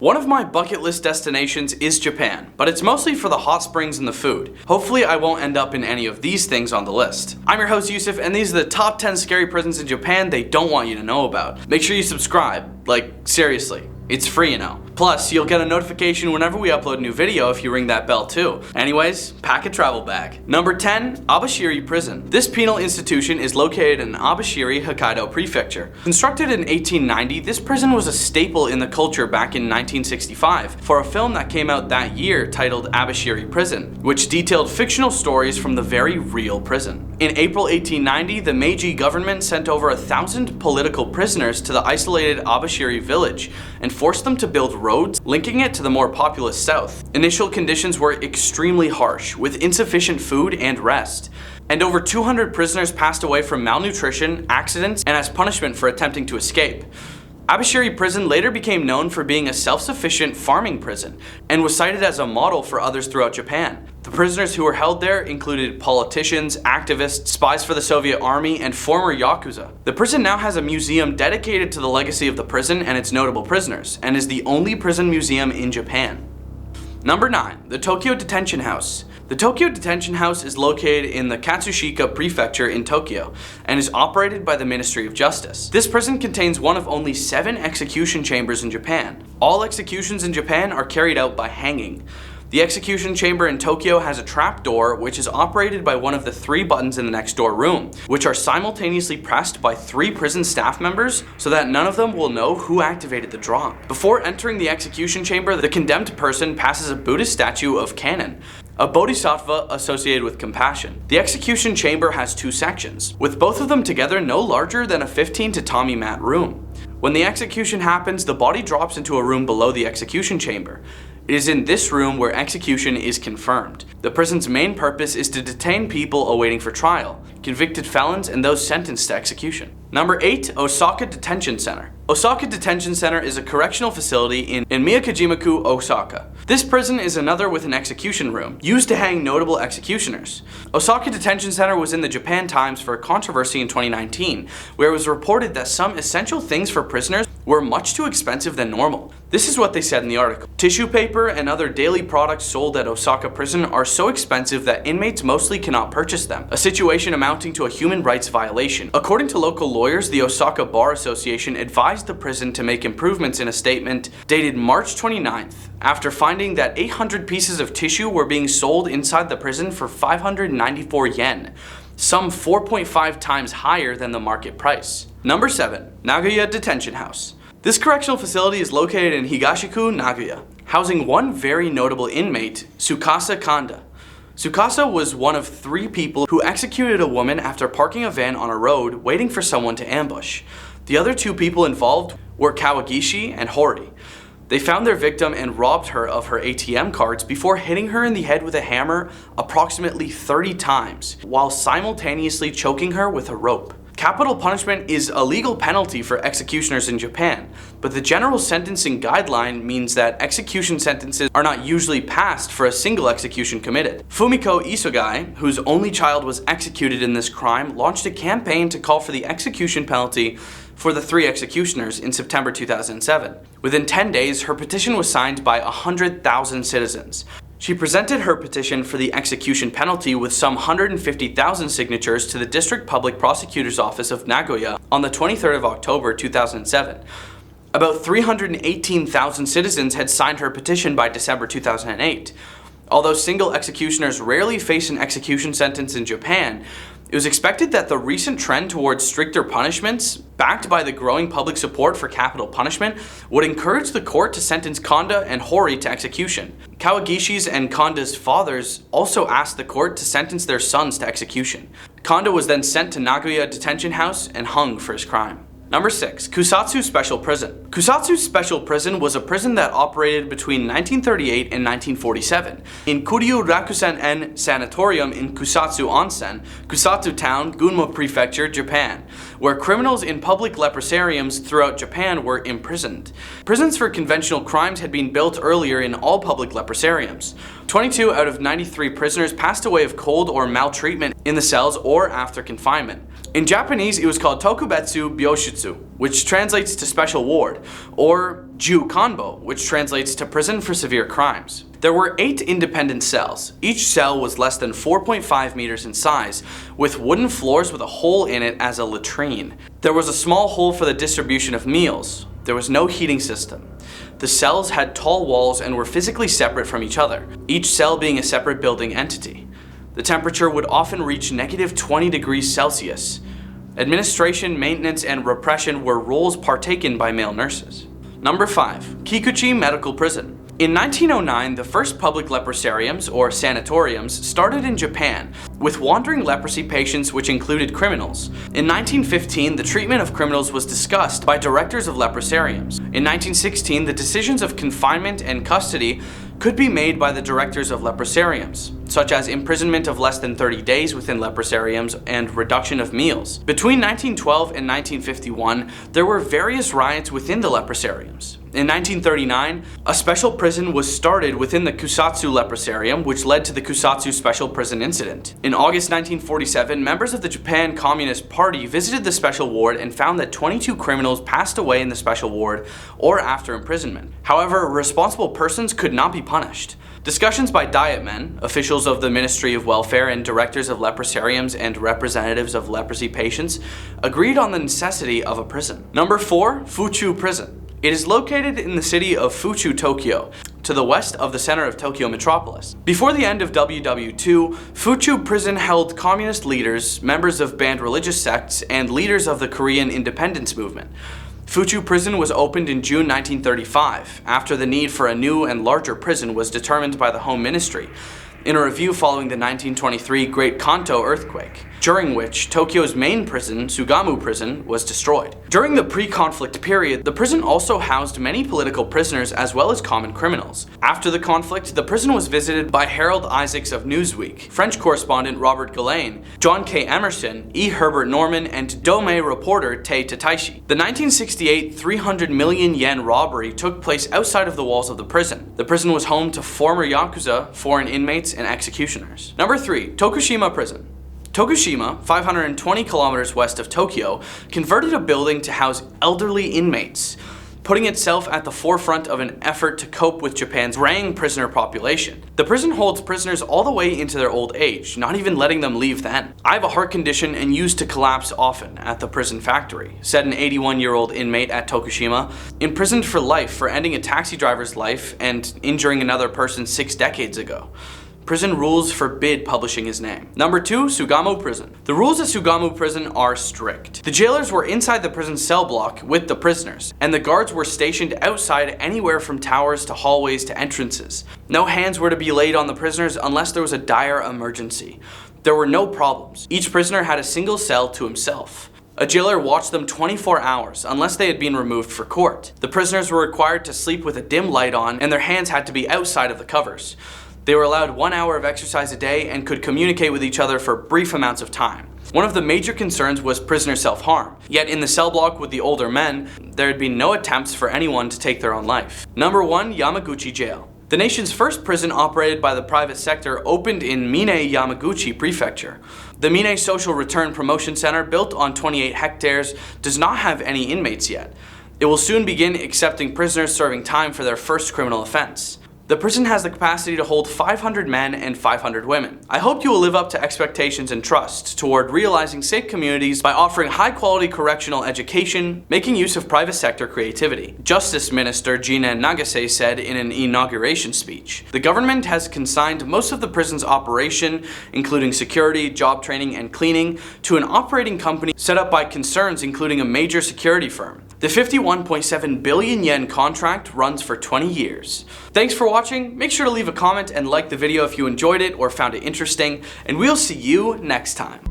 One of my bucket list destinations is Japan, but it's mostly for the hot springs and the food. Hopefully I won't end up in any of these things on the list. I'm your host Yusuf, and these are the top 10 scary prisons in Japan they don't want you to know about. Make sure you subscribe, like seriously. It's free, you know. Plus, you'll get a notification whenever we upload a new video if you ring that bell too. Anyways, pack a travel bag. Number 10, Abashiri Prison. This penal institution is located in Abashiri, Hokkaido Prefecture. Constructed in 1890, this prison was a staple in the culture back in 1965 for a film that came out that year titled Abashiri Prison, which detailed fictional stories from the very real prison. In April 1890, the Meiji government sent over 1,000 political prisoners to the isolated Abashiri village and forced them to build roads linking it to the more populous south. Initial conditions were extremely harsh, with insufficient food and rest. And over 200 prisoners passed away from malnutrition, accidents, and as punishment for attempting to escape. Abashiri Prison later became known for being a self-sufficient farming prison, and was cited as a model for others throughout Japan. The prisoners who were held there included politicians, activists, spies for the Soviet army, and former Yakuza. The prison now has a museum dedicated to the legacy of the prison and its notable prisoners, and is the only prison museum in Japan. Number 9. The Tokyo Detention House. The Tokyo Detention House is located in the Katsushika Prefecture in Tokyo and is operated by the Ministry of Justice. This prison contains one of only 7 execution chambers in Japan. All executions in Japan are carried out by hanging. The execution chamber in Tokyo has a trap door which is operated by one of the 3 buttons in the next door room, which are simultaneously pressed by 3 prison staff members so that none of them will know who activated the drop. Before entering the execution chamber, the condemned person passes a Buddhist statue of Kannon, a bodhisattva associated with compassion. The execution chamber has 2 sections, with both of them together no larger than a 15 tatami mat room. When the execution happens, the body drops into a room below the execution chamber. It is in this room where execution is confirmed. The prison's main purpose is to detain people awaiting for trial, convicted felons, and those sentenced to execution. Number 8, Osaka Detention Center. Osaka Detention Center is a correctional facility in Miyakajimaku, Osaka. This prison is another with an execution room, used to hang notable executioners. Osaka Detention Center was in the Japan Times for a controversy in 2019, where it was reported that some essential things for prisoners were much too expensive than normal. This is what they said in the article. Tissue paper and other daily products sold at Osaka Prison are so expensive that inmates mostly cannot purchase them, a situation amounting to a human rights violation. According to local lawyers, the Osaka Bar Association advised the prison to make improvements in a statement dated March 29th, after finding that 800 pieces of tissue were being sold inside the prison for 594 yen, some 4.5 times higher than the market price. Number 7, Nagaya Detention House. This correctional facility is located in Higashiku, Nagaya, housing one very notable inmate, Tsukasa Kanda. Tsukasa was one of 3 people who executed a woman after parking a van on a road waiting for someone to ambush. The other 2 people involved were Kawagishi and Hori. They found their victim and robbed her of her ATM cards before hitting her in the head with a hammer approximately 30 times, while simultaneously choking her with a rope. Capital punishment is a legal penalty for executioners in Japan, but the general sentencing guideline means that execution sentences are not usually passed for a single execution committed. Fumiko Isogai, whose only child was executed in this crime, launched a campaign to call for the execution penalty for the 3 executioners in September 2007. Within 10 days, her petition was signed by 100,000 citizens. She presented her petition for the execution penalty with some 150,000 signatures to the District Public Prosecutor's Office of Nagoya on the 23rd of October 2007. About 318,000 citizens had signed her petition by December 2008. Although single executioners rarely face an execution sentence in Japan, it was expected that the recent trend towards stricter punishments, backed by the growing public support for capital punishment, would encourage the court to sentence Kanda and Hori to execution. Kawagishi's and Kanda's fathers also asked the court to sentence their sons to execution. Kanda was then sent to Nagaya Detention House and hung for his crime. Number 6, Kusatsu Special Prison. Kusatsu Special Prison was a prison that operated between 1938 and 1947 in Kuryu Rakusen-en Sanatorium in Kusatsu Onsen, Kusatsu Town, Gunma Prefecture, Japan, where criminals in public leprosariums throughout Japan were imprisoned. Prisons for conventional crimes had been built earlier in all public leprosariums. 22 out of 93 prisoners passed away of cold or maltreatment in the cells or after confinement. In Japanese, it was called Tokubetsu Byoshutsu, which translates to special ward, or Ju Kanbo, which translates to prison for severe crimes. There were 8 independent cells. Each cell was less than 4.5 meters in size, with wooden floors with a hole in it as a latrine. There was a small hole for the distribution of meals. There was no heating system. The cells had tall walls and were physically separate from each other, each cell being a separate building entity. The temperature would often reach -20 degrees Celsius. Administration, maintenance, and repression were roles partaken by male nurses. Number 5. Kikuchi Medical Prison. In 1909, the first public leprosariums, or sanatoriums, started in Japan, with wandering leprosy patients which included criminals. In 1915, the treatment of criminals was discussed by directors of leprosariums. In 1916, the decisions of confinement and custody could be made by the directors of leprosariums, such as imprisonment of less than 30 days within leprosariums and reduction of meals. Between 1912 and 1951, there were various riots within the leprosariums. In 1939, a special prison was started within the Kusatsu leprosarium, which led to the Kusatsu Special Prison Incident. In August 1947, members of the Japan Communist Party visited the special ward and found that 22 criminals passed away in the special ward or after imprisonment. However, responsible persons could not be punished. Discussions by diet men, officials of the Ministry of Welfare, and directors of leprosariums and representatives of leprosy patients agreed on the necessity of a prison. Number 4. Fuchu Prison. It is located in the city of Fuchu, Tokyo, to the west of the center of Tokyo metropolis. Before the end of WW2, Fuchu Prison held communist leaders, members of banned religious sects, and leaders of the Korean independence movement. Fuchu Prison was opened in June 1935, after the need for a new and larger prison was determined by the Home Ministry, in a review following the 1923 Great Kanto earthquake, during which Tokyo's main prison, Sugamo Prison, was destroyed. During the pre-conflict period, the prison also housed many political prisoners as well as common criminals. After the conflict, the prison was visited by Harold Isaacs of Newsweek, French correspondent Robert Ghislaine, John K. Emerson, E. Herbert Norman, and Domei reporter Tei Tataishi. The 1968 300 million yen robbery took place outside of the walls of the prison. The prison was home to former Yakuza, foreign inmates, and executioners. Number 3. Tokushima Prison. Tokushima, 520 kilometers west of Tokyo, converted a building to house elderly inmates, putting itself at the forefront of an effort to cope with Japan's graying prisoner population. The prison holds prisoners all the way into their old age, not even letting them leave then. I have a heart condition and used to collapse often at the prison factory, said an 81-year-old inmate at Tokushima, imprisoned for life for ending a taxi driver's life and injuring another person 6 decades ago. Prison rules forbid publishing his name. Number 2. Sugamo Prison. The rules at Sugamo Prison are strict. The jailers were inside the prison cell block with the prisoners, and the guards were stationed outside anywhere from towers to hallways to entrances. No hands were to be laid on the prisoners unless there was a dire emergency. There were no problems. Each prisoner had a single cell to himself. A jailer watched them 24 hours, unless they had been removed for court. The prisoners were required to sleep with a dim light on, and their hands had to be outside of the covers. They were allowed 1 hour of exercise a day and could communicate with each other for brief amounts of time. One of the major concerns was prisoner self-harm, yet in the cell block with the older men, there had been no attempts for anyone to take their own life. Number 1. Yamaguchi Jail. The nation's first prison operated by the private sector opened in Mine, Yamaguchi Prefecture. The Mine Social Return Promotion Center, built on 28 hectares, does not have any inmates yet. It will soon begin accepting prisoners serving time for their first criminal offense. The prison has the capacity to hold 500 men and 500 women. I hope you will live up to expectations and trust toward realizing safe communities by offering high-quality correctional education, making use of private sector creativity. Justice Minister Gina Nagase said in an inauguration speech. The government has consigned most of the prison's operation, including security, job training, and cleaning, to an operating company set up by concerns including a major security firm. The 51.7 billion yen contract runs for 20 years. Thanks for watching. Make sure to leave a comment and like the video if you enjoyed it or found it interesting, and we'll see you next time.